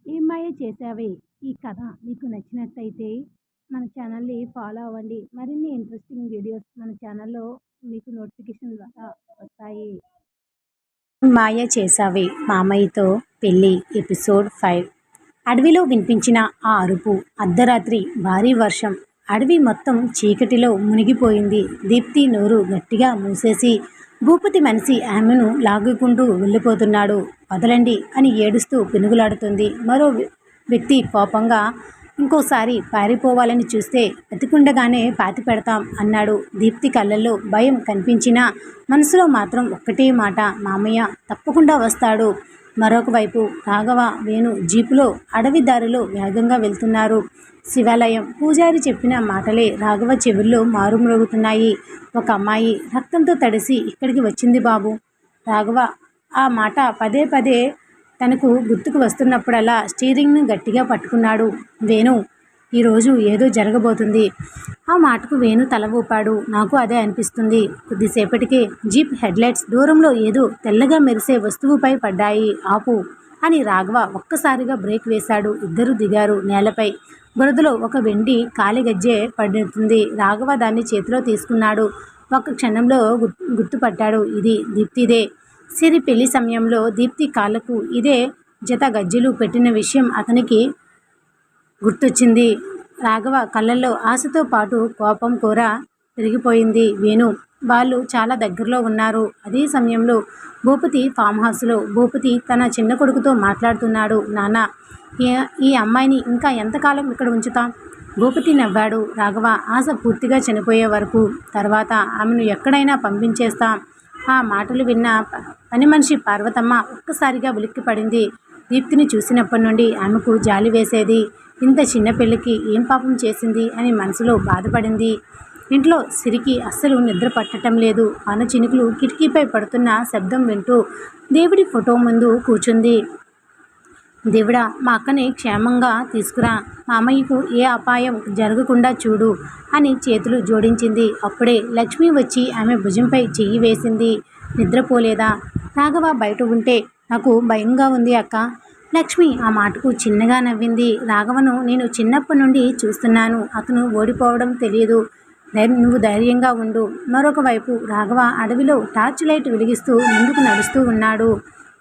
ఏం మాయ చేశావే ఈ కథ మీకు నచ్చినట్టయితే మన ఛానల్ని ఫాలో అవ్వండి. మరిన్ని ఇంట్రెస్టింగ్ వీడియోస్ మన ఛానల్లో మీకు నోటిఫికేషన్ ద్వారా వస్తాయి. మాయ చేశావే మామయ్యతో పెళ్ళి ఎపిసోడ్ 5. అడవిలో వినిపించిన ఆ అరుపు. అర్ధరాత్రి భారీ వర్షం. అడవి మొత్తం చీకటిలో మునిగిపోయింది. దీప్తి నోరు గట్టిగా మూసేసి భూపతి మనిషి ఆమెను లాగుకుంటూ వెళ్ళిపోతున్నాడు. వదలండి అని ఏడుస్తూ పెనుగులాడుతుంది. మరో వ్యక్తి కోపంగా, ఇంకోసారి పారిపోవాలని చూస్తే బతికుండగానే పాతి పెడతాం అన్నాడు. దీప్తి కళ్ళల్లో భయం కనిపించినా మనసులో మాత్రం ఒక్కటే మాట, మామయ్య తప్పకుండా వస్తాడు. మరొక వైపు రాఘవ, వేణు జీపులో అడవి దారిలో వేగంగా వెళ్తున్నారు. శివాలయం పూజారి చెప్పిన మాటలే రాఘవ చెవుల్లో మారుమ్రోగుతున్నాయి. ఒక అమ్మాయి రక్తంతో తడిసి ఇక్కడికి వచ్చింది బాబు. రాఘవ ఆ మాట పదే పదే తనకు గుర్తుకు వస్తున్నప్పుడల్లా స్టీరింగ్ను గట్టిగా పట్టుకున్నాడు. వేణు, ఈరోజు ఏదో జరగబోతుంది. ఆ మాటకు వేణు తల ఊపాడు. నాకు అదే అనిపిస్తుంది. కొద్దిసేపటికే జీప్ హెడ్లైట్స్ దూరంలో ఏదో తెల్లగా మెరిసే వస్తువుపై పడ్డాయి. ఆపు అని రాఘవ ఒక్కసారిగా బ్రేక్ వేశాడు. ఇద్దరు దిగారు. నేలపై బురదలో ఒక వెండి కాలిగజ్జె పడుతుంది. రాఘవ దాన్ని చేతిలో తీసుకున్నాడు. ఒక క్షణంలో గుర్తుపట్టాడు. ఇది దీప్తిదే. సిరి పెళ్లి సమయంలో దీప్తి కాళ్ళకు ఇదే జత గజ్జెలు పెట్టిన విషయం అతనికి గుర్తొచ్చింది. రాఘవ కళ్ళల్లో ఆశతో పాటు కోపం కూర పెరిగిపోయింది. వేణు, వాళ్ళు చాలా దగ్గరలో ఉన్నారు. అదే సమయంలో భూపతి ఫామ్ హౌస్లో భూపతి తన చిన్న కొడుకుతో మాట్లాడుతున్నాడు. నాన్న, ఈ అమ్మాయిని ఇంకా ఎంతకాలం ఇక్కడ ఉంచుతాం? భూపతి నవ్వాడు. రాఘవ, ఆశ పూర్తిగా చనిపోయే వరకు. తర్వాత ఆమెను ఎక్కడైనా పంపించేస్తాం. ఆ మాటలు విన్న పని మనిషి పార్వతమ్మ ఒక్కసారిగా ఉలిక్కిపడింది. దీప్తిని చూసినప్పటి నుండి ఆమెకు జాలి వేసేది. ఇంత చిన్న పెళ్లికి ఏం పాపం చేసింది అని మనసులో బాధపడింది. ఇంట్లో సిరికి అస్సలు నిద్ర పట్టడం లేదు. వాన చినుకులు కిటికీపై పడుతున్న శబ్దం వింటూ దేవుడి ఫోటో ముందు కూర్చుంది. దేవుడా, మా అక్కని క్షేమంగా తీసుకురా, మామయ్యకు ఏ అపాయం జరగకుండా చూడు అని చేతులు జోడించింది. అప్పుడే లక్ష్మి వచ్చి ఆమె భుజంపై చెయ్యి వేసింది. నిద్రపోలేదా? రాఘవ బయట ఉంటే నాకు భయంగా ఉంది అక్క. లక్ష్మి ఆ మాటకు చిన్నగా నవ్వింది. రాఘవను నేను చిన్నప్పటి నుండి చూస్తున్నాను. అతను ఓడిపోవడం తెలియదు. నువ్వు ధైర్యంగా ఉండు. మరొక వైపు రాఘవ అడవిలో టార్చ్ లైట్ వెలిగిస్తూ ముందుకు నడుస్తూ ఉన్నాడు.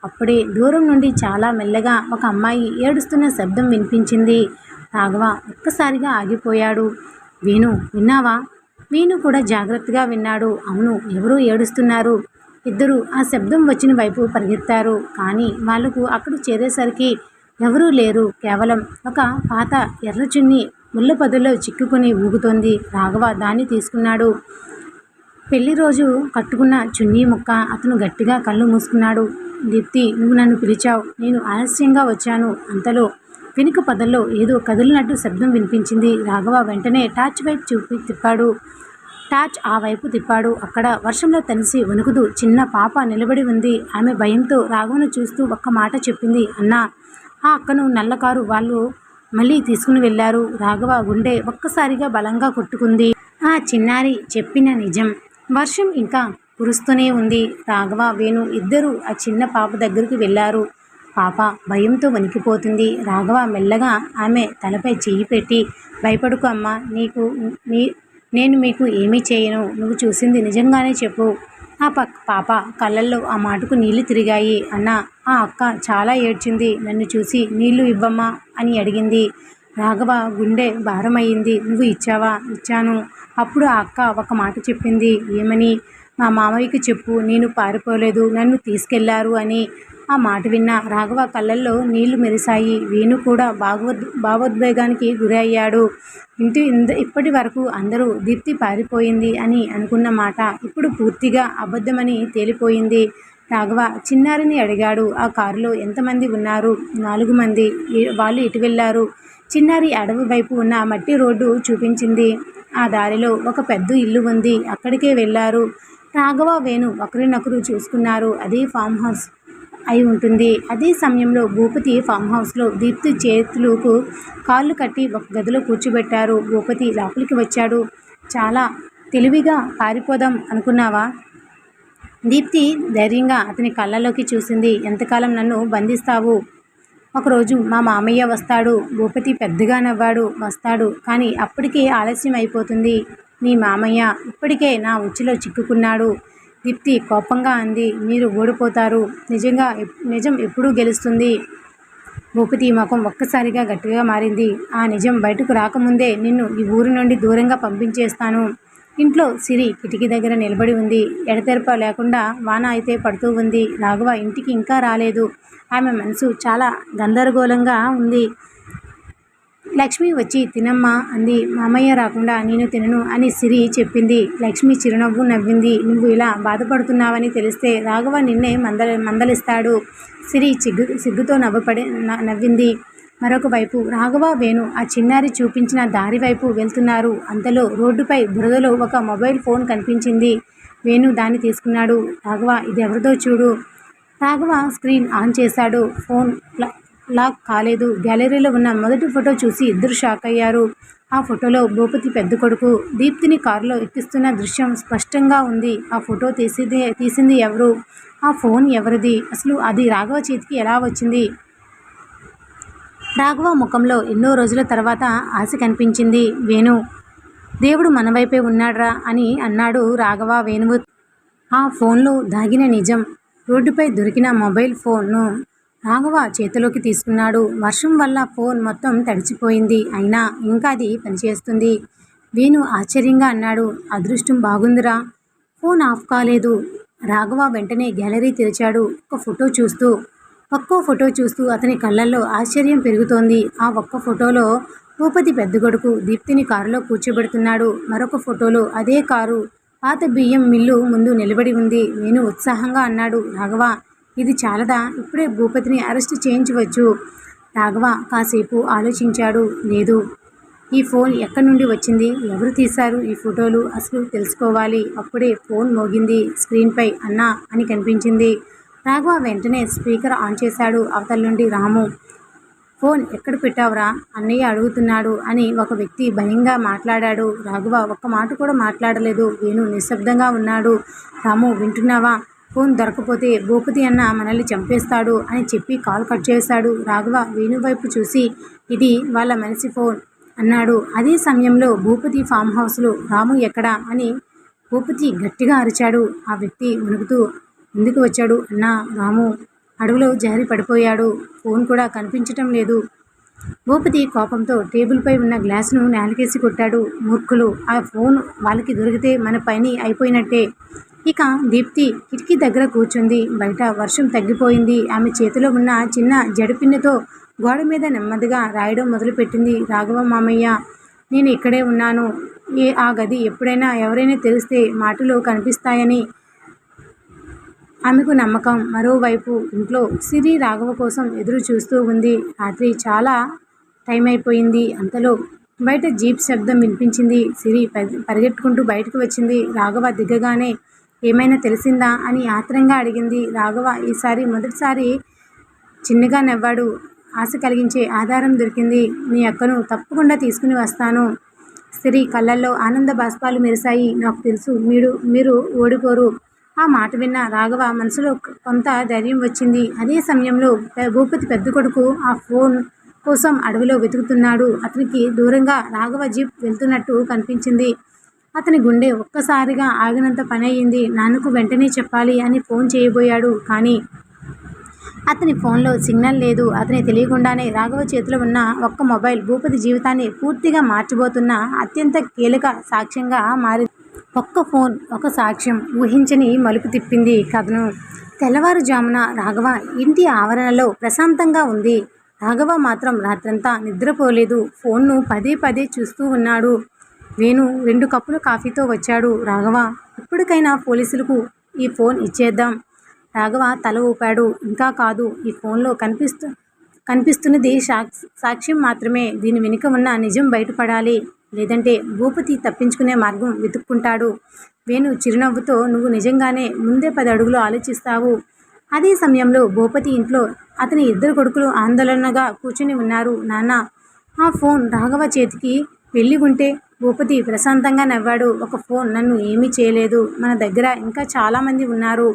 అప్పుడే దూరం నుండి చాలా మెల్లగా ఒక అమ్మాయి ఏడుస్తున్న శబ్దం వినిపించింది. రాఘవ ఒక్కసారిగా ఆగిపోయాడు. వేణు, విన్నావా? వేణు కూడా జాగ్రత్తగా విన్నాడు. అవును, ఎవరూ ఏడుస్తున్నారు. ఇద్దరు ఆ శబ్దం వచ్చిన వైపు పరిగెత్తారు. కానీ వాళ్లకు అక్కడ చేరేసరికి ఎవరూ లేరు. కేవలం ఒక పాత ఎర్ర చున్ని ముళ్ళ పొదల్లో చిక్కుకొని ఊగుతోంది. రాఘవ దాన్ని తీసుకున్నాడు. పెళ్లి రోజు కట్టుకున్న చున్నీ ముక్క. అతను గట్టిగా కళ్ళు మూసుకున్నాడు. దీప్తి, నువ్వు నన్ను పిలిచావు. నేను ఆలస్యంగా వచ్చాను. అంతలో వెనుక పొదల్లో ఏదో కదిలినట్టు శబ్దం వినిపించింది. రాఘవ వెంటనే టార్చ్ వైపు టార్చ్ ఆ వైపు తిప్పాడు. అక్కడ వర్షంలో తడిసి వణుకుతూ చిన్న పాప నిలబడి ఉంది. ఆమె భయంతో రాఘవను చూస్తూ ఒక్క మాట చెప్పింది. అన్నా, ఆ అక్కను నల్లకారు వాళ్ళు మళ్ళీ తీసుకుని వెళ్ళారు. రాఘవ గుండె ఒక్కసారిగా బలంగా కొట్టుకుంది. ఆ చిన్నారి చెప్పిన నిజం. వర్షం ఇంకా కురుస్తూనే ఉంది. రాఘవ, వేణు ఇద్దరూ ఆ చిన్న పాప దగ్గరికి వెళ్ళారు. పాప భయంతో వణికిపోతుంది. రాఘవ మెల్లగా ఆమె తలపై చెయ్యి పెట్టి, భయపడుకు అమ్మా, నేను మీకు ఏమీ చేయను. నువ్వు చూసింది నిజంగానే చెప్పు. ఆ పాప కళ్ళల్లో ఆ మాటకు నీళ్లు తిరిగాయి. అన్నా, ఆ అక్క చాలా ఏడ్చింది. నన్ను చూసి నీళ్లు ఇవ్వమ్మా అని అడిగింది. రాఘవ గుండె భారమయ్యింది. నువ్వు ఇచ్చావా? ఇచ్చాను. అప్పుడు ఆ అక్క ఒక మాట చెప్పింది. ఏమని? మా మామయ్యకి చెప్పు, నేను పారిపోలేదు, నన్ను తీసుకెళ్లారు అని. ఆ మాట విన్న రాఘవ కళ్ళల్లో నీళ్లు మెరిశాయి. వేణు కూడా భావోద్వేగానికి గురి అయ్యాడు. ఇప్పటి వరకు అందరూ దీప్తి పారిపోయింది అని అనుకున్న మాట ఇప్పుడు పూర్తిగా అబద్ధమని తేలిపోయింది. రాఘవ చిన్నారిని అడిగాడు. ఆ కారులో ఎంతమంది ఉన్నారు? 4 మంది. వాళ్ళు ఇటు వెళ్ళారు. చిన్నారి అడవి వైపు ఉన్న మట్టి రోడ్డు చూపించింది. ఆ దారిలో ఒక పెద్ద ఇల్లు ఉంది. అక్కడికే వెళ్ళారు. రాఘవ, వేణు ఒకరినొకరు చూసుకున్నారు. అదే ఫామ్ హౌస్ అయి ఉంటుంది. అదే సమయంలో భూపతి ఫామ్ హౌస్లో దీప్తి చేతులకు కాళ్ళు కట్టి ఒక గదిలో కూర్చోబెట్టారు. భూపతి లోపలికి వచ్చాడు. చాలా తెలివిగా పారిపోదాం అనుకున్నావా? దీప్తి ధైర్యంగా అతని కళ్ళలోకి చూసింది. ఎంతకాలం నన్ను బంధిస్తావు? ఒకరోజు మా మామయ్య వస్తాడు. భూపతి పెద్దగా నవ్వాడు. వస్తాడు, కానీ అప్పటికే ఆలస్యం అయిపోతుంది. మీ మామయ్య ఇప్పటికే నా ఉచ్చులో చిక్కుకున్నాడు. దీప్తి కోపంగా అంది. మీరు ఓడిపోతారు. నిజం ఎప్పుడూ గెలుస్తుంది. భూపతి ముఖం ఒక్కసారిగా గట్టిగా మారింది. ఆ నిజం బయటకు రాకముందే నిన్ను ఈ ఊరి నుండి దూరంగా పంపించేస్తాను. ఇంట్లో సిరి కిటికీ దగ్గర నిలబడి ఉంది. ఎడతెరప లేకుండా వాన అయితే పడుతూ ఉంది. రాఘవ ఇంటికి ఇంకా రాలేదు. ఆమె మనసు చాలా గందరగోళంగా ఉంది. లక్ష్మి వచ్చి తినమ్మా అంది. మామయ్య రాకుండా నేను తినను అని సిరి చెప్పింది. లక్ష్మి చిరునవ్వు నవ్వింది. నువ్వు ఇలా బాధపడుతున్నావని తెలిస్తే రాఘవ నిన్నే మందలిస్తాడు. సిరి సిగ్గుతో నవ్వింది. మరొక వైపు రాఘవ, వేణు ఆ చిన్నారి చూపించిన దారి వైపు వెళ్తున్నారు. అంతలో రోడ్డుపై బురదలో ఒక మొబైల్ ఫోన్ కనిపించింది. వేణు దాన్ని తీసుకున్నాడు. రాఘవ, ఇది ఎవరిదో చూడు. రాఘవ స్క్రీన్ ఆన్ చేశాడు. ఫోన్ లాక్ కాలేదు. గ్యాలరీలో ఉన్న మొదటి ఫోటో చూసి ఇద్దరు షాక్ అయ్యారు. ఆ ఫోటోలో భూపతి పెద్ద కొడుకు దీప్తిని కారులో ఎక్కిస్తున్న దృశ్యం స్పష్టంగా ఉంది. ఆ ఫోటో తీసింది ఎవరు? ఆ ఫోన్ ఎవరిది? అసలు అది రాఘవ చేతికి ఎలా వచ్చింది? రాఘవ ముఖంలో ఎన్నో రోజుల తర్వాత ఆశ కనిపించింది. వేణు, దేవుడు మన వైపే ఉన్నాడ్రా అని అన్నాడు రాఘవ. వేణువు ఆ ఫోన్లో దాగిన నిజం. రోడ్డుపై దొరికిన మొబైల్ ఫోన్ను రాఘవ చేతిలోకి తీసుకున్నాడు. వర్షం వల్ల ఫోన్ మొత్తం తడిచిపోయింది. అయినా ఇంకా అది పనిచేస్తుంది. వేణు ఆశ్చర్యంగా అన్నాడు. అదృష్టం బాగుందిరా, ఫోన్ ఆఫ్ కాలేదు. రాఘవ వెంటనే గ్యాలరీ తెరిచాడు. ఒక్కో ఫోటో చూస్తూ అతని కళ్ళల్లో ఆశ్చర్యం పెరుగుతోంది. ఆ ఒక్క ఫోటోలో భూపతి పెద్ద కొడుకు దీప్తిని కారులో కూర్చోబెడుతున్నాడు. మరొక ఫోటోలో అదే కారు పాత బియ్యం మిల్లు ముందు నిలబడి ఉంది. వేణు ఉత్సాహంగా అన్నాడు. రాఘవ, ఇది చాలదా? ఇప్పుడే భూపతిని అరెస్టు చేయించవచ్చు. రాఘవ కాసేపు ఆలోచించాడు. లేదు, ఈ ఫోన్ ఎక్కడి నుండి వచ్చింది? ఎవరు తీశారు ఈ ఫోటోలు? అసలు తెలుసుకోవాలి. అప్పుడే ఫోన్ మోగింది. స్క్రీన్పై అన్నా అని కనిపించింది. రాఘవ వెంటనే స్పీకర్ ఆన్ చేశాడు. అవతల నుండి రాము, ఫోన్ ఎక్కడ పెట్టావురా అన్నయ్య అడుగుతున్నాడు అని ఒక వ్యక్తి భయంగా మాట్లాడాడు. రాఘవ ఒక్క మాట కూడా మాట్లాడలేదు. వేణు నిశ్శబ్దంగా ఉన్నాడు. రాము, వింటున్నావా? ఫోన్ దొరకపోతే భూపతి అన్న మనల్ని చంపేస్తాడు అని చెప్పి కాల్ కట్ చేశాడు. రాఘవ వేణు వైపు చూసి, ఇది వాళ్ళ మనిషి ఫోన్ అన్నాడు. అదే సమయంలో భూపతి ఫామ్ హౌస్లో రాము ఎక్కడా అని భూపతి గట్టిగా అరిచాడు. ఆ వ్యక్తి వణుకుతూ, ఎందుకు వచ్చాడు అన్నా? రాము అడవిలో జారి పడిపోయాడు. ఫోన్ కూడా కనిపించటం లేదు. భూపతి కోపంతో టేబుల్పై ఉన్న గ్లాసును నేలకేసి కొట్టాడు. మూర్ఖులు, ఆ ఫోన్ వాళ్ళకి దొరికితే మన పని అయిపోయినట్టే. ఇక దీప్తి కిటికీ దగ్గర కూర్చుంది. బయట వర్షం తగ్గిపోయింది. ఆమె చేతిలో ఉన్న చిన్న జడిపిన్నతో గోడ మీద నెమ్మదిగా రాయడం మొదలుపెట్టింది. రాఘవ మామయ్య, నేను ఇక్కడే ఉన్నాను. ఆ గది ఎప్పుడైనా ఎవరైనా తెలిస్తే మాటలు కనిపిస్తాయని ఆమెకు నమ్మకం. మరోవైపు ఇంట్లో సిరి రాఘవ కోసం ఎదురు చూస్తూ ఉంది. రాత్రి చాలా టైం అయిపోయింది. అంతలో బయట జీప్ శబ్దం వినిపించింది. సిరి పరిగెట్టుకుంటూ బయటకు వచ్చింది. రాఘవ దిగగానే ఏమైనా తెలిసిందా అని ఆత్రంగా అడిగింది. రాఘవ ఈసారి మొదటిసారి చిన్నగా నవ్వాడు. ఆశ కలిగించే ఆధారం దొరికింది. నీ అక్కను తప్పకుండా తీసుకుని వస్తాను. సిరి కళ్ళల్లో ఆనంద బాష్పాలు మెరిశాయి. నాకు తెలుసు మీరు ఓడిపోరు. ఆ మాట విన్న రాఘవ మనసులో కొంత ధైర్యం వచ్చింది. అదే సమయంలో భూపతి పెద్ద కొడుకు ఆ ఫోన్ కోసం అడవిలో వెతుకుతున్నాడు. అతనికి దూరంగా రాఘవ జీప్ వెళ్తున్నట్టు కనిపించింది. అతని గుండె ఒక్కసారిగా ఆగినంత పని అయ్యింది. నాన్నకు వెంటనే చెప్పాలి అని ఫోన్ చేయబోయాడు. కానీ అతని ఫోన్లో సిగ్నల్ లేదు. అతని తెలియకుండానే రాఘవ చేతిలో ఉన్న ఒక్క మొబైల్ భూపతి జీవితాన్ని పూర్తిగా మార్చబోతున్న అత్యంత కీలక సాక్ష్యంగా మారింది. ఒక్క ఫోన్, ఒక సాక్ష్యం ఊహించని మలుపు తిప్పింది కథను. తెల్లవారుజామున రాఘవ ఇంటి ఆవరణలో ప్రశాంతంగా ఉంది. రాఘవ మాత్రం రాత్రంతా నిద్రపోలేదు. ఫోన్ను పదే పదే చూస్తూ ఉన్నాడు. వేణు 2 కప్పుల కాఫీతో వచ్చాడు. రాఘవ, ఇప్పటికైనా పోలీసులకు ఈ ఫోన్ ఇచ్చేద్దాం. రాఘవ తల ఊపాడు. ఇంకా కాదు, ఈ ఫోన్లో కనిపిస్తున్నది సాక్ష్యం మాత్రమే. దీని వెనుక ఉన్న నిజం బయటపడాలి. లేదంటే భూపతి తప్పించుకునే మార్గం వెతుక్కుంటాడు. వేణు చిరునవ్వుతో, నువ్వు నిజంగానే ముందే 10 అడుగులు ఆలోచిస్తావు. అదే సమయంలో భూపతి ఇంట్లో అతని 2 కొడుకులు ఆందోళనగా కూర్చుని ఉన్నారు. నాన్న, ఆ ఫోన్ రాఘవ చేతికి వెళ్ళి ఉంటే? భూపతి ప్రశాంతంగా నవ్వాడు. ఒక ఫోన్ నన్ను ఏమీ చేయలేదు. మన దగ్గర ఇంకా చాలామంది ఉన్నారు.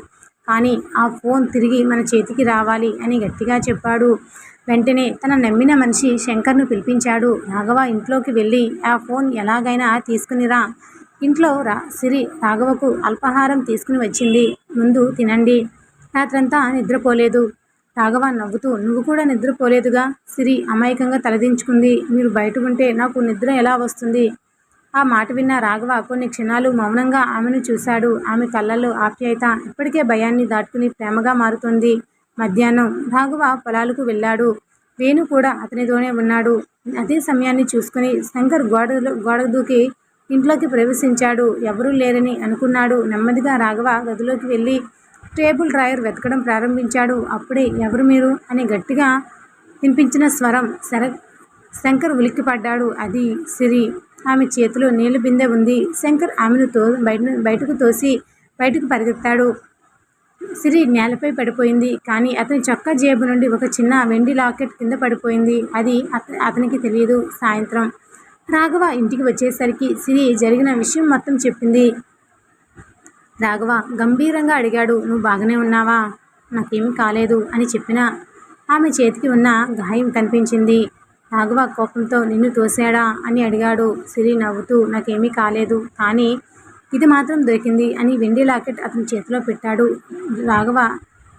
కానీ ఆ ఫోన్ తిరిగి మన చేతికి రావాలి అని గట్టిగా చెప్పాడు. వెంటనే తన నమ్మిన మనిషి శంకర్ను పిలిపించాడు. రాఘవ ఇంట్లోకి వెళ్ళి ఆ ఫోన్ ఎలాగైనా తీసుకునిరా. ఇంట్లో సిరి రాఘవకు అల్పాహారం తీసుకుని వచ్చింది. ముందు తినండి. రాత్రంతా నిద్రపోలేదు. రాఘవ నవ్వుతూ నువ్వు కూడా నిద్రపోలేదుగా. సిరి అమాయకంగా తలదించుకుంది. మీరు బయట ఉంటే నాకు నిద్ర ఎలా వస్తుంది? ఆ మాట విన్న రాఘవ కొన్ని క్షణాలు మౌనంగా ఆమెను చూశాడు. ఆమె కళ్ళల్లో ఆప్యాయత ఇప్పటికే భయాన్ని దాటుకుని ప్రేమగా మారుతోంది. మధ్యాహ్నం రాఘవ పొలాలకు వెళ్ళాడు. వేణు కూడా అతనితోనే ఉన్నాడు. అదే సమయాన్ని చూసుకుని శంకర్ గోడ దూకి ఇంట్లోకి ప్రవేశించాడు. ఎవరూ లేరని అనుకున్నాడు. నెమ్మదిగా రాఘవ గదిలోకి వెళ్ళి టేబుల్ డ్రాయర్ వెతకడం ప్రారంభించాడు. అప్పుడే ఎవరు మీరు అని గట్టిగా వినిపించిన స్వరం శంకర్ ఉలిక్కిపడ్డాడు. అది సిరి. ఆమె చేతిలో నీళ్ల బిందె ఉంది. శంకర్ ఆమెను బయటకు తోసి బయటకు పరిగెత్తాడు. సిరి నేలపై పడిపోయింది. కానీ అతని చొక్కా జేబు నుండి ఒక చిన్న వెండి లాకెట్ కింద పడిపోయింది. అది అతనికి తెలియదు. సాయంత్రం రాఘవ ఇంటికి వచ్చేసరికి సిరి జరిగిన విషయం మొత్తం చెప్పింది. రాఘవ గంభీరంగా అడిగాడు, నువ్వు బాగానే ఉన్నావా? నాకేమీ కాలేదు అని చెప్పినా ఆమె చేతికి ఉన్న గాయం కనిపించింది. రాఘవ కోపంతో నిన్ను తోసాడా అని అడిగాడు. సిరి నవ్వుతూ నాకేమీ కాలేదు, కానీ ఇది మాత్రం దొరికింది అని వెండి లాకెట్ అతని చేతిలో పెట్టాడు. రాఘవ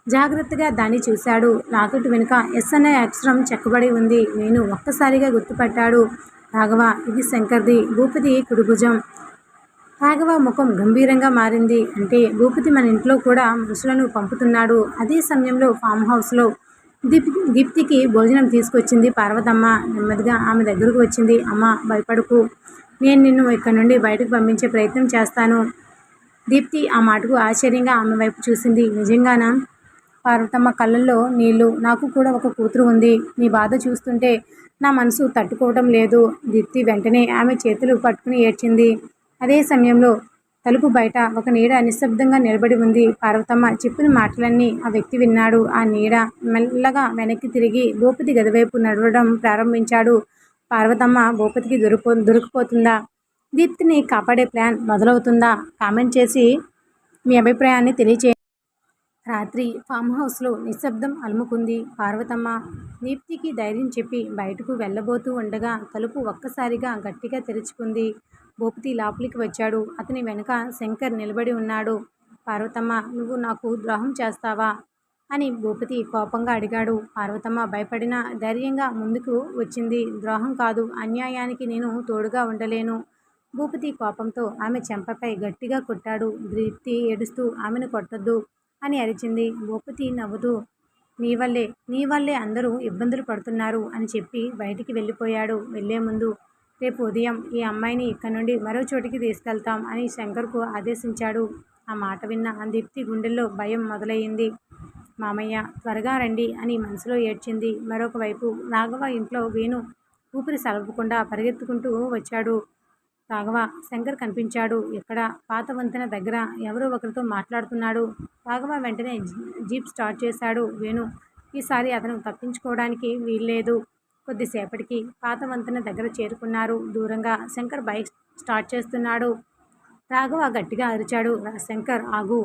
జాగ్రత్తగా దాన్ని చూశాడు. లాకెట్ వెనుక ఎస్ అనే అక్షరం చెక్కబడి ఉంది. నేను ఒక్కసారిగా గుర్తుపట్టాడు. రాఘవ ఇది శంకర్ది. భూపతి కుడిభుజం. రాఘవ ముఖం గంభీరంగా మారింది. అంటే భూపతి మన ఇంట్లో కూడా మనుషులను పంపుతున్నాడు. అదే సమయంలో ఫామ్ హౌస్లో దీప్తికి భోజనం తీసుకొచ్చింది పార్వతమ్మ. నెమ్మదిగా ఆమె దగ్గరకు వచ్చింది. అమ్మ భయపడకు, నేను నిన్ను ఇక్కడ నుండి బయటకు పంపించే ప్రయత్నం చేస్తాను. దీప్తి ఆ మాటకు ఆశ్చర్యంగా ఆమె వైపు చూసింది. నిజంగానా? పార్వతమ్మ కళ్ళల్లో నీళ్లు. నాకు కూడా ఒక కూతురు ఉంది. నీ బాధ చూస్తుంటే నా మనసు తట్టుకోవటం లేదు. దీప్తి వెంటనే ఆమె చేతులు పట్టుకుని ఏడ్చింది. అదే సమయంలో తలుపు బయట ఒక నీడ నిశ్శబ్దంగా నిలబడి ఉంది. పార్వతమ్మ చెప్పిన మాటలన్నీ ఆ వ్యక్తి విన్నాడు. ఆ నీడ మెల్లగా వెనక్కి తిరిగి భూపతి గదివైపు నడవడం ప్రారంభించాడు. పార్వతమ్మ భూపతికి దొరికిపోతుందా? దీప్తిని కాపాడే ప్లాన్ మొదలవుతుందా? కామెంట్ చేసి మీ అభిప్రాయాన్ని తెలియచేయండి. రాత్రి ఫామ్ హౌస్లో నిశ్శబ్దం అలుముకుంది. పార్వతమ్మ దీప్తికి ధైర్యం చెప్పి బయటకు వెళ్ళబోతూ ఉండగా తలుపు ఒక్కసారిగా గట్టిగా తెరుచుకుంది. భూపతి లోపలికి వచ్చాడు. అతని వెనుక శంకర్ నిలబడి ఉన్నాడు. పార్వతమ్మ నువ్వు నాకు ద్రోహం చేస్తావా అని భూపతి కోపంగా అడిగాడు. పార్వతమ్మ భయపడిన ధైర్యంగా ముందుకు వచ్చింది. ద్రోహం కాదు, అన్యాయానికి నేను తోడుగా ఉండలేను. భూపతి కోపంతో ఆమె చెంపపై గట్టిగా కొట్టాడు. దీప్తి ఏడుస్తూ ఆమెను కొట్టొద్దు అని అరిచింది. భూపతి నవ్వుతూ నీ వల్లే అందరూ ఇబ్బందులు పడుతున్నారు అని చెప్పి బయటికి వెళ్ళిపోయాడు. వెళ్లే ముందు రేపు ఉదయం ఈ అమ్మాయిని ఇక్కడ నుండి మరో చోటికి తీసుకెళ్తాం అని శంకర్కు ఆదేశించాడు. ఆ మాట విన్న దీప్తి గుండెల్లో భయం మొదలయ్యింది. మామయ్య త్వరగా రండి అని మనసులో ఏడ్చింది. మరొక వైపు రాఘవ ఇంట్లో వేణు ఊపిరి సలపకుండా పరిగెత్తుకుంటూ వచ్చాడు. రాఘవ శంకర్ కనిపించాడు. ఎక్కడ? పాత వంతెన దగ్గర ఎవరో ఒకరితో మాట్లాడుతున్నాడు. రాఘవ వెంటనే జీప్ స్టార్ట్ చేశాడు. వేణు ఈసారి అతను తప్పించుకోవడానికి వీల్లేదు. కొద్దిసేపటికి పాత వంతెన దగ్గర చేరుకున్నారు. దూరంగా శంకర్ బైక్ స్టార్ట్ చేస్తున్నాడు. రాఘవ గట్టిగా అరిచాడు. శంకర్ ఆగు.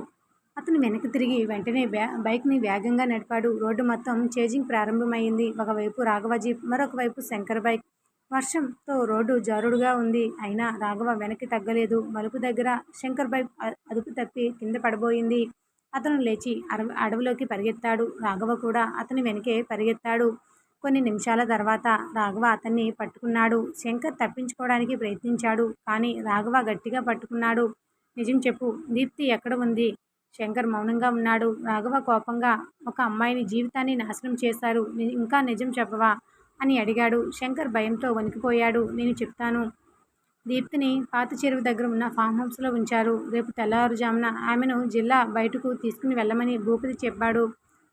అతను వెనక్కి తిరిగి వెంటనే బైక్ని వేగంగా నడిపాడు. రోడ్డు మొత్తం చేజింగ్ ప్రారంభమైంది. ఒకవైపు రాఘవ జీప్, మరొక వైపు శంకర్ బైక్. వర్షంతో రోడ్డు జారుడుగా ఉంది. అయినా రాఘవ వెనక్కి తగ్గలేదు. మలుపు దగ్గర శంకర్ బైక్ అదుపు తప్పి కింద పడబోయింది. అతను లేచి అడవిలోకి పరిగెత్తాడు. రాఘవ కూడా అతని వెనకే పరిగెత్తాడు. కొన్ని నిమిషాల తర్వాత రాఘవ అతన్ని పట్టుకున్నాడు. శంకర్ తప్పించుకోవడానికి ప్రయత్నించాడు. కానీ రాఘవ గట్టిగా పట్టుకున్నాడు. నిజం చెప్పు, దీప్తి ఎక్కడ ఉంది? శంకర్ మౌనంగా ఉన్నాడు. రాఘవ కోపంగా ఒక అమ్మాయిని జీవితాన్ని నాశనం చేశారు, ఇంకా నిజం చెప్పవా అని అడిగాడు. శంకర్ భయంతో వణికిపోయాడు. నేను చెప్తాను. దీప్తిని పాత చెరువు దగ్గర ఉన్న ఫామ్ హౌస్లో ఉంచారు. రేపు తెల్లవారుజామున ఆమెను జిల్లా బయటకు తీసుకుని వెళ్ళమని భూపతి చెప్పాడు.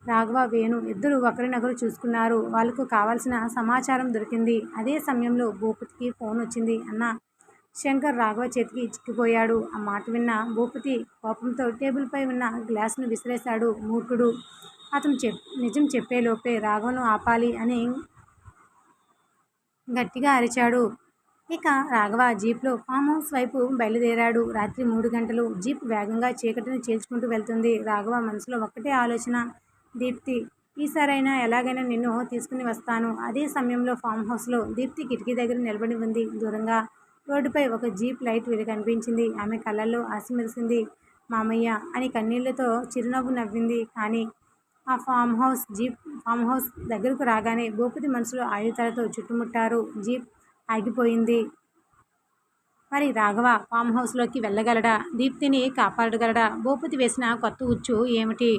రాఘవ వేణు ఇద్దరు ఒకరినొకరు చూసుకున్నారు. వాళ్లకు కావాల్సిన సమాచారం దొరికింది. అదే సమయంలో భూపతికి ఫోన్ వచ్చింది. అన్న శంకర్ రాఘవ చేతికి చిక్కిపోయాడు. ఆ మాట విన్న భూపతి కోపంతో టేబుల్పై ఉన్న గ్లాసును విసిరేశాడు. మూర్ఖుడు, అతను నిజం చెప్పేలోపే రాఘవను ఆపాలి అని గట్టిగా అరిచాడు. ఇక రాఘవ జీప్లో ఫామ్ హౌస్ వైపు బయలుదేరాడు. రాత్రి 3 గంటలు. జీప్ వేగంగా చీకటిని చీల్చుకుంటూ వెళ్తుంది. రాఘవ మనసులో ఒక్కటే ఆలోచన, దీప్తి ఈసారైనా ఎలాగైనా నిన్ను తీసుకుని వస్తాను. అదే సమయంలో ఫామ్ హౌస్లో దీప్తి కిటికీ దగ్గర నిలబడి ఉంది. దూరంగా రోడ్డుపై ఒక జీప్ లైట్ కనిపించింది. ఆమె కళ్ళల్లో ఆశ మెరిసింది. మామయ్య అని కన్నీళ్లతో చిరునవ్వు నవ్వింది. కానీ ఆ ఫామ్ హౌస్ దగ్గరకు రాగానే భూపతి మనసులో ఆయుధాలతో చుట్టుముట్టారు. జీప్ ఆగిపోయింది. మరి రాఘవ ఫామ్ హౌస్లోకి వెళ్ళగలడా? దీప్తిని కాపాడగలడా? భూపతి వేసిన కొత్త ఉచ్చు ఏమిటి?